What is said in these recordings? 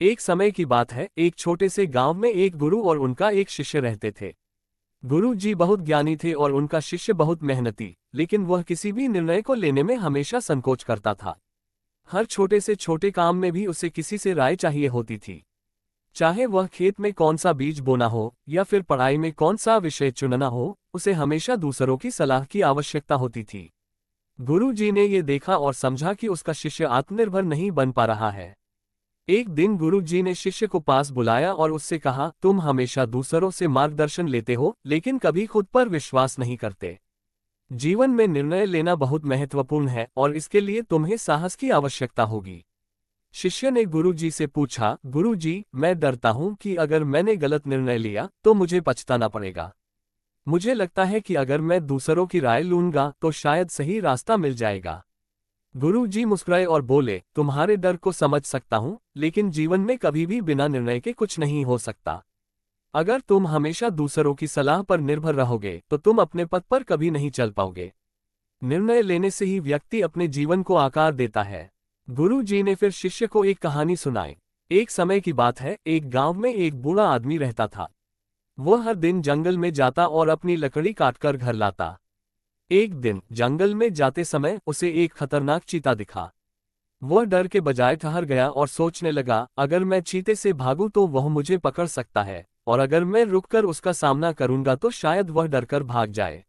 एक समय की बात है, एक छोटे से गांव में एक गुरु और उनका एक शिष्य रहते थे। गुरु जी बहुत ज्ञानी थे और उनका शिष्य बहुत मेहनती, लेकिन वह किसी भी निर्णय को लेने में हमेशा संकोच करता था। हर छोटे से छोटे काम में भी उसे किसी से राय चाहिए होती थी। चाहे वह खेत में कौन सा बीज बोना हो या फिर पढ़ाई में कौन सा विषय चुनना हो, उसे हमेशा दूसरों की सलाह की आवश्यकता होती थी। गुरु जी ने ये देखा और समझा कि उसका शिष्य आत्मनिर्भर नहीं बन पा रहा है। एक दिन गुरु जी ने शिष्य को पास बुलाया और उससे कहा, तुम हमेशा दूसरों से मार्गदर्शन लेते हो लेकिन कभी खुद पर विश्वास नहीं करते। जीवन में निर्णय लेना बहुत महत्वपूर्ण है और इसके लिए तुम्हें साहस की आवश्यकता होगी। शिष्य ने गुरु जी से पूछा, गुरु जी, मैं डरता हूं कि अगर मैंने गलत निर्णय लिया तो मुझे पछताना पड़ेगा। मुझे लगता है कि अगर मैं दूसरों की राय लूंगा तो शायद सही रास्ता मिल जाएगा। गुरु जी मुस्कुराए और बोले, तुम्हारे डर को समझ सकता हूं, लेकिन जीवन में कभी भी बिना निर्णय के कुछ नहीं हो सकता। अगर तुम हमेशा दूसरों की सलाह पर निर्भर रहोगे तो तुम अपने पथ पर कभी नहीं चल पाओगे। निर्णय लेने से ही व्यक्ति अपने जीवन को आकार देता है। गुरु जी ने फिर शिष्य को एक कहानी सुनाई। एक समय की बात है, एक गांव में एक बूढ़ा आदमी रहता था। वह हर दिन जंगल में जाता और अपनी लकड़ी काटकर घर लाता। एक दिन जंगल में जाते समय उसे एक खतरनाक चीता दिखा। वह डर के बजाय ठहर गया और सोचने लगा, अगर मैं चीते से भागूं तो वह मुझे पकड़ सकता है, और अगर मैं रुककर उसका सामना करूंगा तो शायद वह डरकर भाग जाए।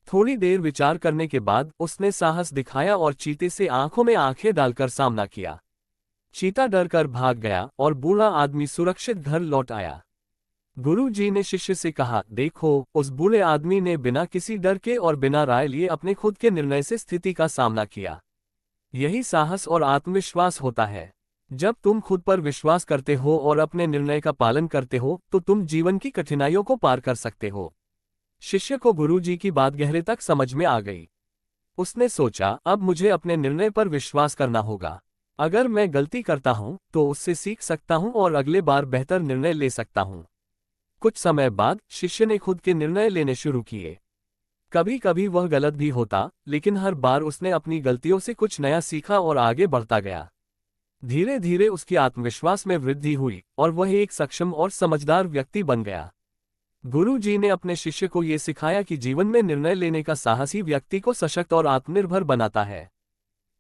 थोड़ी देर विचार करने के बाद उसने साहस दिखाया और चीते से आंखों में आंखें डालकर सामना किया। चीता डरकर भाग गया और बूढ़ा आदमी सुरक्षित घर लौट आया। गुरु जी ने शिष्य से कहा, देखो, उस बूढ़े आदमी ने बिना किसी डर के और बिना राय लिए अपने खुद के निर्णय से स्थिति का सामना किया। यही साहस और आत्मविश्वास होता है। जब तुम खुद पर विश्वास करते हो और अपने निर्णय का पालन करते हो तो तुम जीवन की कठिनाइयों को पार कर सकते हो। शिष्य को गुरु जी की बात गहरे तक समझ में आ गई। उसने सोचा, अब मुझे अपने निर्णय पर विश्वास करना होगा। अगर मैं गलती करता हूं तो उससे सीख सकता हूं और अगले बार बेहतर निर्णय ले सकता हूं। कुछ समय बाद शिष्य ने खुद के निर्णय लेने शुरू किए। कभी कभी वह गलत भी होता, लेकिन हर बार उसने अपनी गलतियों से कुछ नया सीखा और आगे बढ़ता गया। धीरे धीरे उसकी आत्मविश्वास में वृद्धि हुई और वह एक सक्षम और समझदार व्यक्ति बन गया। गुरु जी ने अपने शिष्य को ये सिखाया कि जीवन में निर्णय लेने का साहस ही व्यक्ति को सशक्त और आत्मनिर्भर बनाता है।